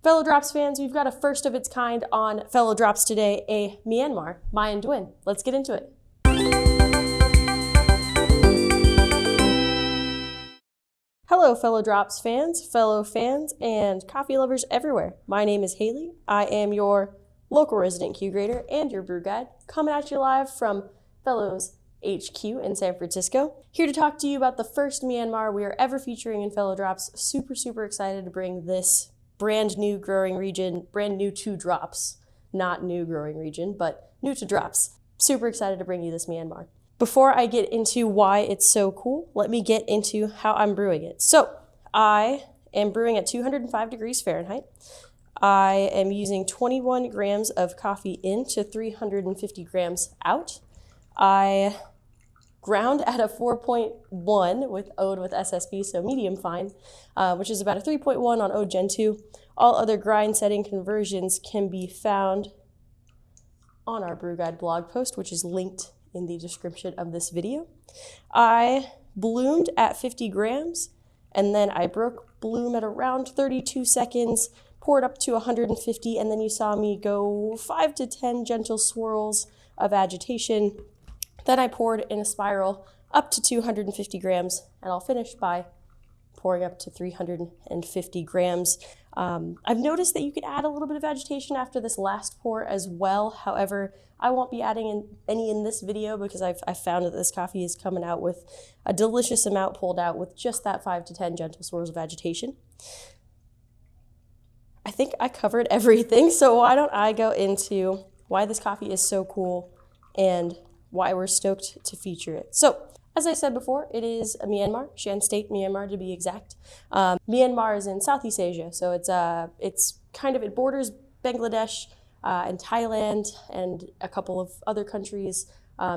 Fellow Drops fans, we've got a first of its kind on Fellow Drops today, a Myanmar, Myin Dwin. Let's get into it. Hello, Fellow Drops fans, and coffee lovers everywhere. My name is Haley. I am your local resident Q grader and your brew guide, coming at you live from Fellows HQ in San Francisco. Here to talk to you about the first Myanmar we are ever featuring in Fellow Drops. Super excited to bring this brand new growing region, brand new to drops, not new growing region, but new to drops. Super excited to bring you this Myanmar. Before I get into why it's so cool, let me get into how I'm brewing it. So I am brewing at 205 degrees Fahrenheit. I am using 21 grams of coffee in to 350 grams out. I ground at a 4.1 with Ode with SSP, so medium fine, which is about a 3.1 on Ode Gen 2. All other grind setting conversions can be found on our Brew Guide blog post, which is linked in the description of this video. I bloomed at 50 grams, and then I broke bloom at around 32 seconds, poured up to 150, and then you saw me go 5 to 10 gentle swirls of agitation. Then I poured in a spiral up to 250 grams, and I'll finish by pouring up to 350 grams. I've noticed that you could add a little bit of agitation after this last pour as well. However, I won't be adding any in this video because I've found that this coffee is coming out with a delicious amount pulled out with just that 5 to 10 gentle swirls of agitation. I think I covered everything, so why don't I go into why this coffee is so cool and why we're stoked to feature it. So, as I said before, it is a Myanmar, Shan State, Myanmar to be exact. Myanmar is in Southeast Asia, so it borders Bangladesh and Thailand and a couple of other countries,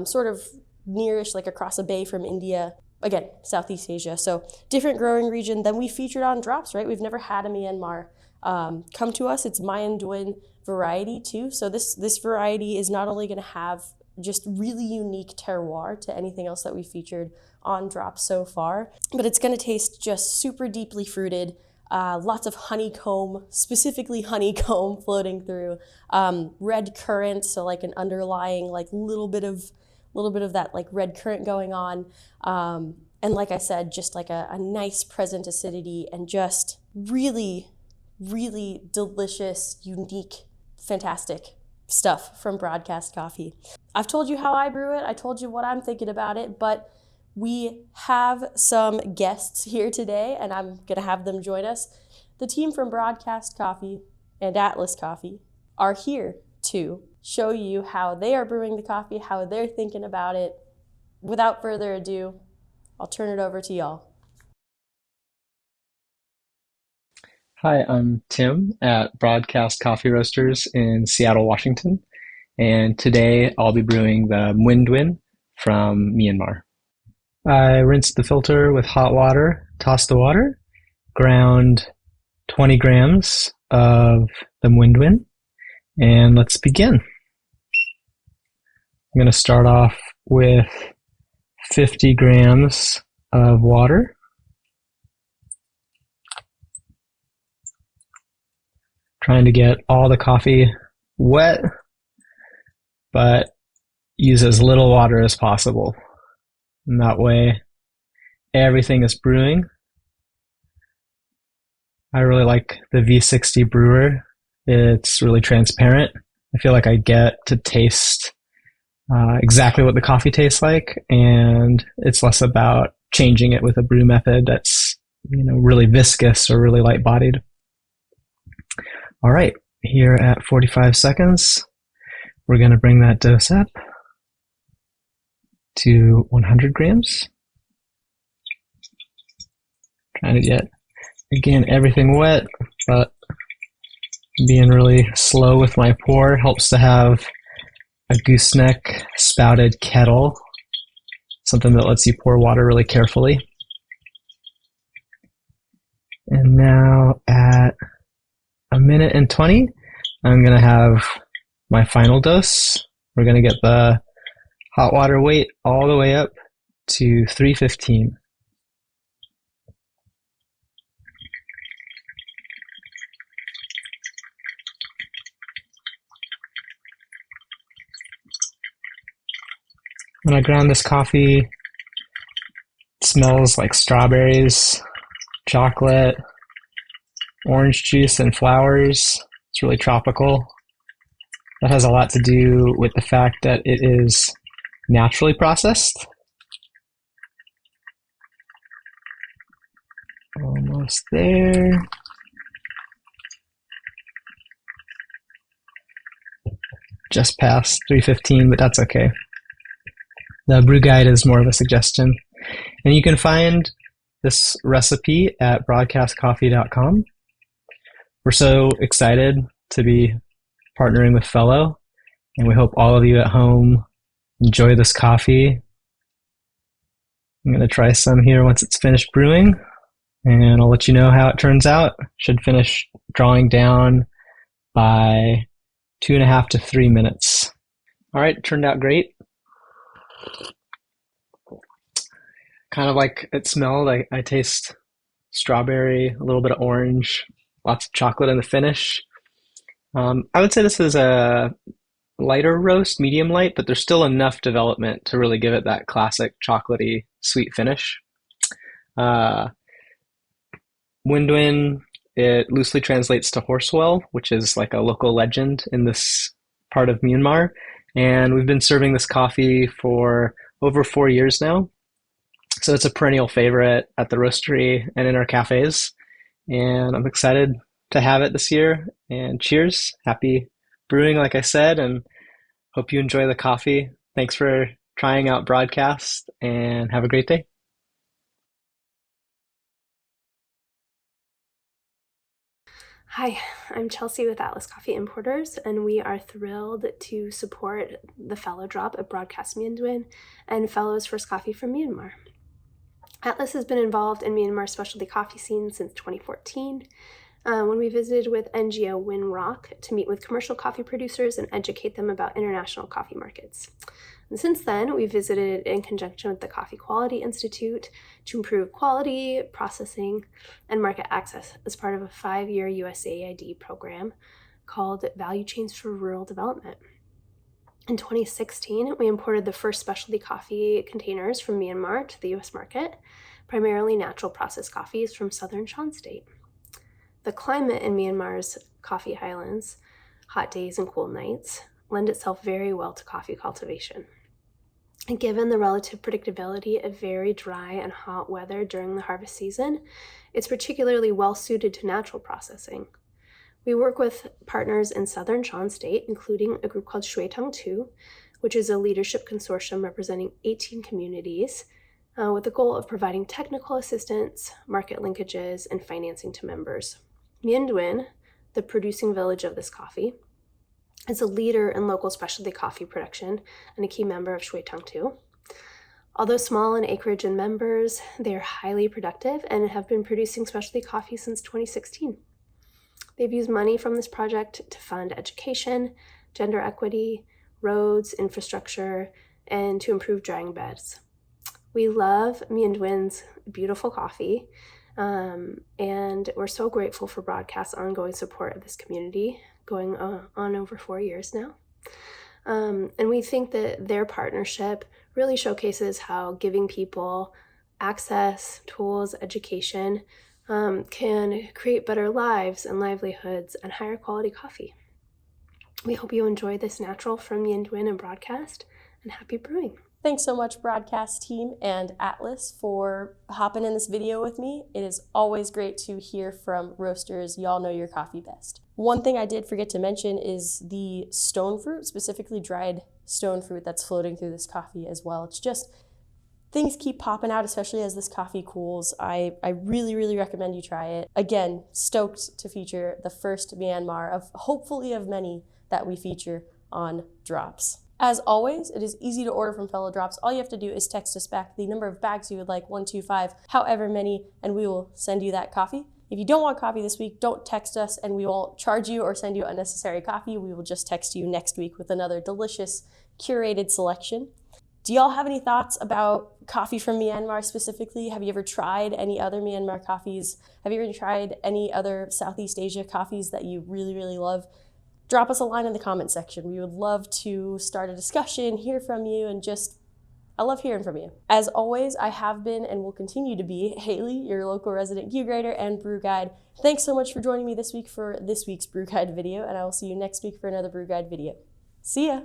sort of nearish, like across a bay from India. Again, Southeast Asia, so different growing region than we featured on Drops, right? We've never had a Myanmar come to us. It's Myin Dwin variety too, so this variety is not only going to have just really unique terroir to anything else that we featured on Drops so far, but it's going to taste just super deeply fruited, lots of honeycomb, specifically honeycomb floating through, red currants, so like an underlying like little bit of that like red currant going on, and like I said, just like a nice present acidity and just really delicious, unique, fantastic stuff from Broadcast Coffee. I've told you how I brew it. I told you what I'm thinking about it, but we have some guests here today, and I'm going to have them join us. The team from Broadcast Coffee and Atlas Coffee are here to show you how they are brewing the coffee, how they're thinking about it. Without further ado, I'll turn it over to y'all. Hi, I'm Tim at Broadcast Coffee Roasters in Seattle, Washington, and today I'll be brewing the Myin Dwin from Myanmar. I rinsed the filter with hot water, tossed the water, ground 20 grams of the Myin Dwin, and let's begin. I'm going to start off with 50 grams of water. Trying to get all the coffee wet, but use as little water as possible. And that way, everything is brewing. I really like the V60 brewer. It's really transparent. I feel like I get to taste exactly what the coffee tastes like, and it's less about changing it with a brew method that's, really viscous or really light-bodied. All right, here at 45 seconds, we're going to bring that dose up to 100 grams. Trying to get, again, everything wet, but being really slow with my pour. Helps to have a gooseneck spouted kettle, something that lets you pour water really carefully. And now at a minute and 20, I'm going to have my final dose. We're going to get the hot water weight all the way up to 315. When I ground this coffee, it smells like strawberries, chocolate, orange juice, and flowers. It's really tropical. That has a lot to do with the fact that it is naturally processed. Almost there. Just past 3:15, but that's okay. The brew guide is more of a suggestion. And you can find this recipe at broadcastcoffee.com. We're so excited to be partnering with Fellow, and we hope all of you at home enjoy this coffee. I'm going to try some here once it's finished brewing, and I'll let you know how it turns out. Should finish drawing down by 2.5 to 3 minutes. All right, it turned out great. Kind of like it smelled. I taste strawberry, a little bit of orange, lots of chocolate in the finish. I would say this is a lighter roast, medium light, but there's still enough development to really give it that classic chocolatey sweet finish. Myin Dwin, it loosely translates to horsewell, which is like a local legend in this part of Myanmar. And we've been serving this coffee for over 4 years now. So it's a perennial favorite at the roastery and in our cafes. And I'm excited to have it this year. And cheers. Happy brewing, like I said, and hope you enjoy the coffee. Thanks for trying out Broadcast, and have a great day. Hi, I'm Chelsey with Atlas Coffee Importers, and we are thrilled to support the Fellow Drop at Broadcast Myin Dwin and Fellow's first coffee from Myanmar. Atlas has been involved in Myanmar's specialty coffee scene since 2014, when we visited with NGO Winrock to meet with commercial coffee producers and educate them about international coffee markets. And since then, we visited in conjunction with the Coffee Quality Institute to improve quality, processing, and market access as part of a 5-year USAID program called Value Chains for Rural Development. In 2016, we imported the first specialty coffee containers from Myanmar to the US market, primarily natural processed coffees from southern Shan state. The climate in Myanmar's coffee highlands, hot days and cool nights, lend itself very well to coffee cultivation. And given the relative predictability of very dry and hot weather during the harvest season, it's particularly well suited to natural processing. We work with partners in southern Shan state, including a group called Shui Tong 2, which is a leadership consortium representing 18 communities, with the goal of providing technical assistance, market linkages, and financing to members. Myin Dwin, the producing village of this coffee, is a leader in local specialty coffee production and a key member of Shui Tong 2. Although small in acreage and members, they are highly productive and have been producing specialty coffee since 2016. They've used money from this project to fund education, gender equity, roads, infrastructure, and to improve drying beds. We love Myin Dwin's beautiful coffee, and we're so grateful for Broadcast's ongoing support of this community, going on over 4 years now. And we think that their partnership really showcases how giving people access, tools, education can create better lives and livelihoods and higher quality coffee. We hope you enjoy this natural from Myin Dwin and Broadcast, and happy brewing. Thanks so much, Broadcast team and Atlas, for hopping in this video with me. It is always great to hear from roasters. Y'all know your coffee best. One thing I did forget to mention is the stone fruit, specifically dried stone fruit that's floating through this coffee as well. It's just, things keep popping out, especially as this coffee cools. I really, really recommend you try it. Again, stoked to feature the first Myanmar of hopefully of many that we feature on Drops. As always, it is easy to order from Fellow Drops. All you have to do is text us back the number of bags you would like, 125, however many, and we will send you that coffee. If you don't want coffee this week, don't text us and we won't charge you or send you unnecessary coffee. We will just text you next week with another delicious, curated selection. Do y'all have any thoughts about coffee from Myanmar specifically? Have you ever tried any other Myanmar coffees? Have you ever tried any other Southeast Asia coffees that you really, really love? Drop us a line in the comment section. We would love to start a discussion, hear from you, and just I love hearing from you. As always, I have been and will continue to be Haley, your local resident Q grader and brew guide. Thanks so much for joining me this week for this week's brew guide video, and I will see you next week for another brew guide video. See ya!